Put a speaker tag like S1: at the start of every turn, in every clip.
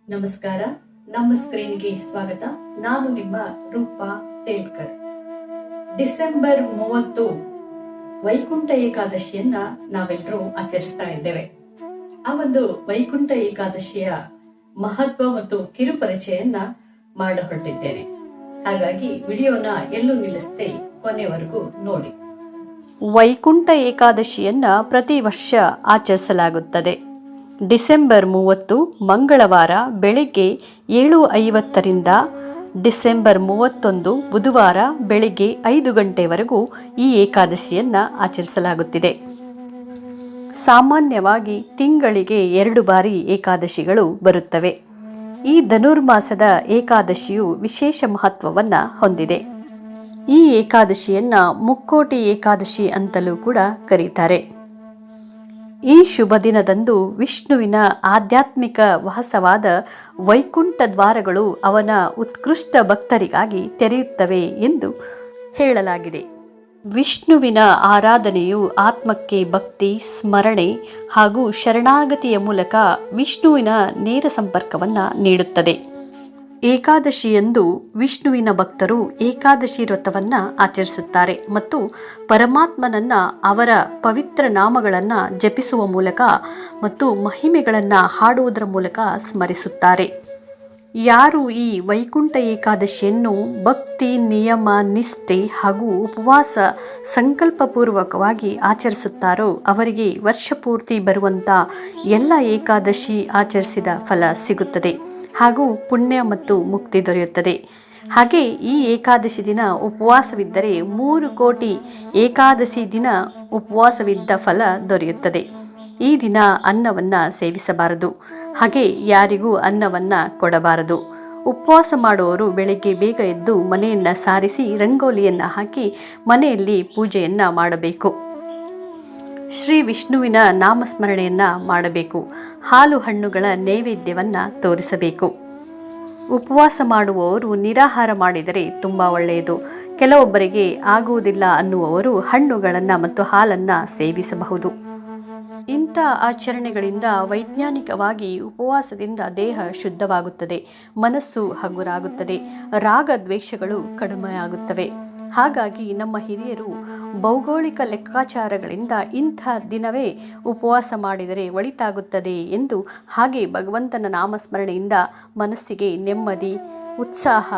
S1: ನಮಸ್ಕಾರ. ನಮ್ಮ ಸ್ಕ್ರೀನ್ಗೆ ಸ್ವಾಗತ. ನಾನು ನಿಮ್ಮ ರೂಪಾ ತೇಲ್ಕರ್. ಡಿಸೆಂಬರ್ 30 ವೈಕುಂಠ ಏಕಾದಶಿಯನ್ನ ನಾವೆಲ್ಲರೂ ಆಚರಿಸ್ತಾ ಇದ್ದೇವೆ. ಆ ಒಂದು ವೈಕುಂಠ ಏಕಾದಶಿಯ ಮಹತ್ವ ಮತ್ತು ಕಿರುಪರಿಚಯನ್ನ ಮಾಡ ಹೊರಟಿದ್ದೇನೆ. ಹಾಗಾಗಿ ವಿಡಿಯೋನ ಎಲ್ಲೂ ನಿಲ್ಲಿಸದೆ ಕೊನೆವರೆಗೂ ನೋಡಿ. ವೈಕುಂಠ ಏಕಾದಶಿಯನ್ನ ಪ್ರತಿ ವರ್ಷ ಆಚರಿಸಲಾಗುತ್ತದೆ. ಡಿಸೆಂಬರ್ 30 ಮಂಗಳವಾರ ಬೆಳಿಗ್ಗೆ 7:50ರಿಂದ ಡಿಸೆಂಬರ್ 31 ಬುಧವಾರ ಬೆಳಿಗ್ಗೆ 5 ಗಂಟೆವರೆಗೂ ಈ ಏಕಾದಶಿಯನ್ನು ಆಚರಿಸಲಾಗುತ್ತಿದೆ. ಸಾಮಾನ್ಯವಾಗಿ ತಿಂಗಳಿಗೆ 2 ಬಾರಿ ಏಕಾದಶಿಗಳು ಬರುತ್ತವೆ. ಈ ಧನುರ್ಮಾಸದ ಏಕಾದಶಿಯು ವಿಶೇಷ ಮಹತ್ವವನ್ನು ಹೊಂದಿದೆ. ಈ ಏಕಾದಶಿಯನ್ನು ಮುಕ್ಕೋಟಿ ಏಕಾದಶಿ ಅಂತಲೂ ಕೂಡ ಕರೀತಾರೆ. ಈ ಶುಭ ದಿನದಂದು ವಿಷ್ಣುವಿನ ಆಧ್ಯಾತ್ಮಿಕ ವಾಸವಾದ ವೈಕುಂಠ ದ್ವಾರಗಳು ಅವನ ಉತ್ಕೃಷ್ಟ ಭಕ್ತರಿಗಾಗಿ ತೆರೆಯುತ್ತವೆ ಎಂದು ಹೇಳಲಾಗಿದೆ. ವಿಷ್ಣುವಿನ ಆರಾಧನೆಯು ಆತ್ಮಕ್ಕೆ ಭಕ್ತಿ, ಸ್ಮರಣೆ ಹಾಗೂ ಶರಣಾಗತಿಯ ಮೂಲಕ ವಿಷ್ಣುವಿನ ನೇರ ಸಂಪರ್ಕವನ್ನು ನೀಡುತ್ತದೆ. ಏಕಾದಶಿಯಂದು ವಿಷ್ಣುವಿನ ಭಕ್ತರು ಏಕಾದಶಿ ವ್ರತವನ್ನು ಆಚರಿಸುತ್ತಾರೆ ಮತ್ತು ಪರಮಾತ್ಮನನ್ನ ಅವರ ಪವಿತ್ರ ನಾಮಗಳನ್ನು ಜಪಿಸುವ ಮೂಲಕ ಮತ್ತು ಮಹಿಮೆಗಳನ್ನು ಹಾಡುವುದರ ಮೂಲಕ ಸ್ಮರಿಸುತ್ತಾರೆ. ಯಾರು ಈ ವೈಕುಂಠ ಏಕಾದಶಿಯನ್ನು ಭಕ್ತಿ, ನಿಯಮ, ನಿಷ್ಠೆ ಹಾಗೂ ಉಪವಾಸ ಸಂಕಲ್ಪಪೂರ್ವಕವಾಗಿ ಆಚರಿಸುತ್ತಾರೋ ಅವರಿಗೆ ವರ್ಷಪೂರ್ತಿ ಬರುವಂಥ ಎಲ್ಲ ಏಕಾದಶಿ ಆಚರಿಸಿದ ಫಲ ಸಿಗುತ್ತದೆ ಹಾಗೂ ಪುಣ್ಯ ಮತ್ತು ಮುಕ್ತಿ ದೊರೆಯುತ್ತದೆ. ಹಾಗೆ ಈ ಏಕಾದಶಿ ದಿನ ಉಪವಾಸವಿದ್ದರೆ 3 ಕೋಟಿ ಏಕಾದಶಿ ದಿನ ಉಪವಾಸವಿದ್ದ ಫಲ ದೊರೆಯುತ್ತದೆ. ಈ ದಿನ ಅನ್ನವನ್ನು ಸೇವಿಸಬಾರದು, ಹಾಗೆ ಯಾರಿಗೂ ಅನ್ನವನ್ನು ಕೊಡಬಾರದು. ಉಪವಾಸ ಮಾಡುವವರು ಬೆಳಗ್ಗೆ ಬೇಗ ಎದ್ದು ಮನೆಯನ್ನು ಸಾರಿಸಿ ರಂಗೋಲಿಯನ್ನು ಹಾಕಿ ಮನೆಯಲ್ಲಿ ಪೂಜೆಯನ್ನು ಮಾಡಬೇಕು. ಶ್ರೀ ವಿಷ್ಣುವಿನ ನಾಮಸ್ಮರಣೆಯನ್ನು ಮಾಡಬೇಕು. ಹಾಲು ಹಣ್ಣುಗಳ ನೈವೇದ್ಯವನ್ನು ತೋರಿಸಬೇಕು. ಉಪವಾಸ ಮಾಡುವವರು ನಿರಾಹಾರ ಮಾಡಿದರೆ ತುಂಬ ಒಳ್ಳೆಯದು. ಕೆಲವೊಬ್ಬರಿಗೆ ಆಗುವುದಿಲ್ಲ ಅನ್ನುವವರು ಹಣ್ಣುಗಳನ್ನು ಮತ್ತು ಹಾಲನ್ನು ಸೇವಿಸಬಹುದು. ಇಂಥ ಆಚರಣೆಗಳಿಂದ ವೈಜ್ಞಾನಿಕವಾಗಿ ಉಪವಾಸದಿಂದ ದೇಹ ಶುದ್ಧವಾಗುತ್ತದೆ, ಮನಸ್ಸು ಹಗುರಾಗುತ್ತದೆ, ರಾಗ ದ್ವೇಷಗಳು ಕಡಿಮೆಯಾಗುತ್ತವೆ. ಹಾಗಾಗಿ ನಮ್ಮ ಹಿರಿಯರು ಭೌಗೋಳಿಕ ಲೆಕ್ಕಾಚಾರಗಳಿಂದ ಇಂಥ ದಿನವೇ ಉಪವಾಸ ಮಾಡಿದರೆ ಒಳಿತಾಗುತ್ತದೆ ಎಂದು, ಹಾಗೆ ಭಗವಂತನ ನಾಮಸ್ಮರಣೆಯಿಂದ ಮನಸ್ಸಿಗೆ ನೆಮ್ಮದಿ, ಉತ್ಸಾಹ,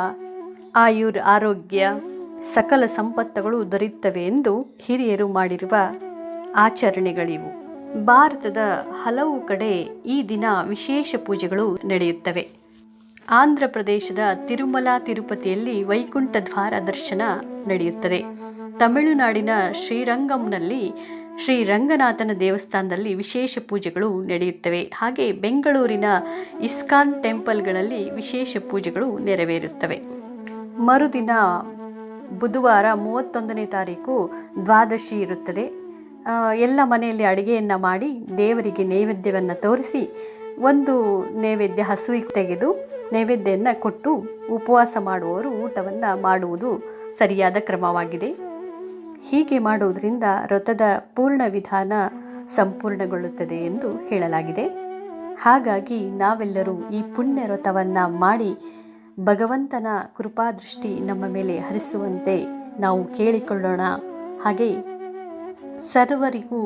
S1: ಆರೋಗ್ಯ, ಸಕಲ ಸಂಪತ್ತುಗಳು ದೊರೆಯುತ್ತವೆ ಎಂದು ಹಿರಿಯರು ಮಾಡಿರುವ ಆಚರಣೆಗಳಿವು. ಭಾರತದ ಹಲವು ಕಡೆ ಈ ದಿನ ವಿಶೇಷ ಪೂಜೆಗಳು ನಡೆಯುತ್ತವೆ. ಆಂಧ್ರ ಪ್ರದೇಶದ ತಿರುಮಲ ತಿರುಪತಿಯಲ್ಲಿ ವೈಕುಂಠ ದ್ವಾರ ದರ್ಶನ ನಡೆಯುತ್ತದೆ. ತಮಿಳುನಾಡಿನ ಶ್ರೀರಂಗಂನಲ್ಲಿ ಶ್ರೀ ರಂಗನಾಥನ ದೇವಸ್ಥಾನದಲ್ಲಿ ವಿಶೇಷ ಪೂಜೆಗಳು ನಡೆಯುತ್ತವೆ. ಹಾಗೆ ಬೆಂಗಳೂರಿನ ಇಸ್ಕಾನ್ ಟೆಂಪಲ್ಗಳಲ್ಲಿ ವಿಶೇಷ ಪೂಜೆಗಳು ನೆರವೇರುತ್ತವೆ. ಮರುದಿನ ಬುಧವಾರ 31ನೇ ತಾರೀಕು ದ್ವಾದಶಿ ಇರುತ್ತದೆ. ಎಲ್ಲ ಮನೆಯಲ್ಲಿ ಅಡುಗೆಯನ್ನು ಮಾಡಿ ದೇವರಿಗೆ ನೈವೇದ್ಯವನ್ನು ತೋರಿಸಿ, ಒಂದು ನೈವೇದ್ಯ ಹಸುವಿಗೆ ತೆಗೆದು ನೈವೇದ್ಯವನ್ನು ಕೊಟ್ಟು ಉಪವಾಸ ಮಾಡುವವರು ಊಟವನ್ನು ಮಾಡುವುದು ಸರಿಯಾದ ಕ್ರಮವಾಗಿದೆ. ಹೀಗೆ ಮಾಡುವುದರಿಂದ ವ್ರತದ ಪೂರ್ಣ ವಿಧಾನ ಸಂಪೂರ್ಣಗೊಳ್ಳುತ್ತದೆ ಎಂದು ಹೇಳಲಾಗಿದೆ. ಹಾಗಾಗಿ ನಾವೆಲ್ಲರೂ ಈ ಪುಣ್ಯ ವ್ರತವನ್ನು ಮಾಡಿ ಭಗವಂತನ ಕೃಪಾದೃಷ್ಟಿ ನಮ್ಮ ಮೇಲೆ ಹರಿಸುವಂತೆ ನಾವು ಕೇಳಿಕೊಳ್ಳೋಣ. ಹಾಗೆ ಸರ್ವರಿಗೂ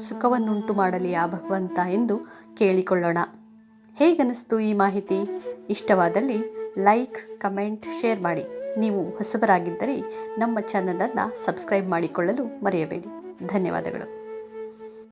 S1: ಸುಖವನ್ನುಂಟು ಮಾಡಲಿ ಆ ಭಗವಂತ ಎಂದು ಕೇಳಿಕೊಳ್ಳೋಣ. ಹೇಗನ್ನಿಸ್ತು ಈ ಮಾಹಿತಿ? ಇಷ್ಟವಾದಲ್ಲಿ ಲೈಕ್, ಕಮೆಂಟ್, ಶೇರ್ ಮಾಡಿ. ನೀವು ಹೊಸಬರಾಗಿದ್ದರೆ ನಮ್ಮ ಚಾನಲನ್ನು ಸಬ್ಸ್ಕ್ರೈಬ್ ಮಾಡಿಕೊಳ್ಳಲು ಮರೆಯಬೇಡಿ. ಧನ್ಯವಾದಗಳು.